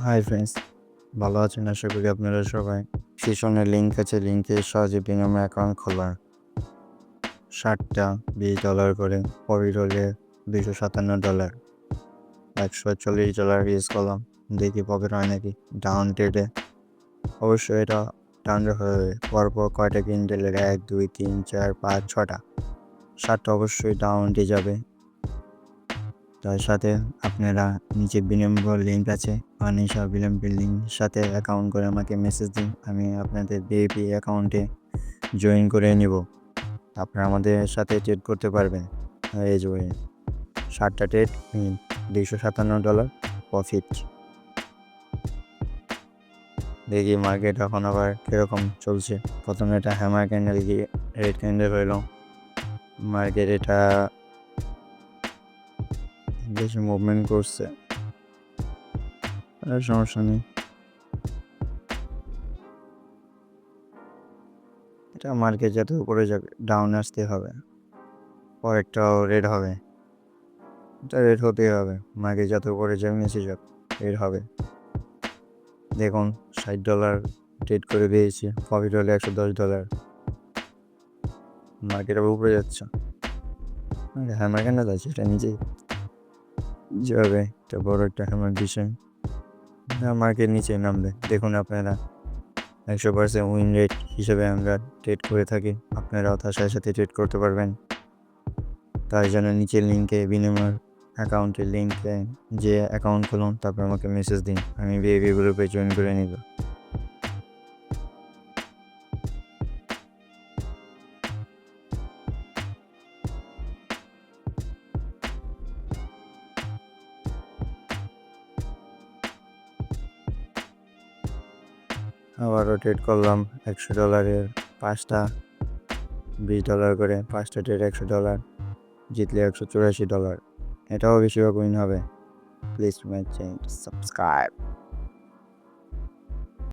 Hi friends, ভালো আছেন? আশা করি আপনারা সবাই। সেশনে লিঙ্ক আছে, লিঙ্কে সহজে প্রিমিয়াম অ্যাকাউন্ট খোলা। 60টা $20 করে, প্রফিট হলে $257, $140 ইউজ করলাম। দেখি প্রফিট হয় নাকি। ডাউন ট্রেডে অবশ্যই এটা ডাউন হবে। পরপর কয়টা কিনতে লেগে 1 2 3 4 5 6টা 7টা অবশ্যই ডাউনটে যাবে। তার সাথে আপনারা নিচে বিনিময় লিঙ্ক আছে, অনিশা বিলম্বের লিঙ্ক সাথে অ্যাকাউন্ট করে আমাকে মেসেজ দিন। আমি আপনাদের ভিআইপি অ্যাকাউন্টে জয়েন করে নিব। আপনারা আমাদের সাথে ট্রেড করতে পারবেন। এই যে 7টা ট্রেড, $257 প্রফিট। দেখি মার্কেট এখন আবার কীরকম চলছে। প্রথমে এটা হ্যামার ক্যান্ডেল গিয়ে রেড ক্যান্ডেল হইল। মার্কেট এটা বেশি মুভমেন্ট করছে, সমস্যা নেই। এটা মার্কেট যাতে উপরে যাবে, ডাউন আসতে হবে, পরেরটাও রেড হবে। এটা রেড হতেই হবে। মার্কেট যাতে উপরে যাবে, নিচে যাবে, রেড হবে। দেখুন $60 ট্রেড করে দিয়েছি, প্রফিট হলে $110। মার্কেট আবার উপরে যাচ্ছে। হ্যামার ক্যান্ডেল আছে, এটা নিজেই যাবে। এটা বড় একটা হ্যামার বিষয়। মার্কেট নিচে নামবে। দেখুন আপনারা 100% উইন রেট হিসেবে আমরা ট্রেড করে থাকি। আপনারাও তার সাথে সাথে ট্রেড করতে পারবেন। তার জন্য নিচের লিঙ্কে বিনিময় অ্যাকাউন্টের লিঙ্কে যে অ্যাকাউন্ট খুলুন, তারপর আমাকে মেসেজ দিন। আমি ভিআইপি গ্রুপে জয়েন করে নিব। আবারও ট্রেড করলাম $100 5টা, $20 করে 5টা ট্রেড $100, জিতলে $184। এটাও বেশিরভাগ উইন হবে। Please my channel subscribe.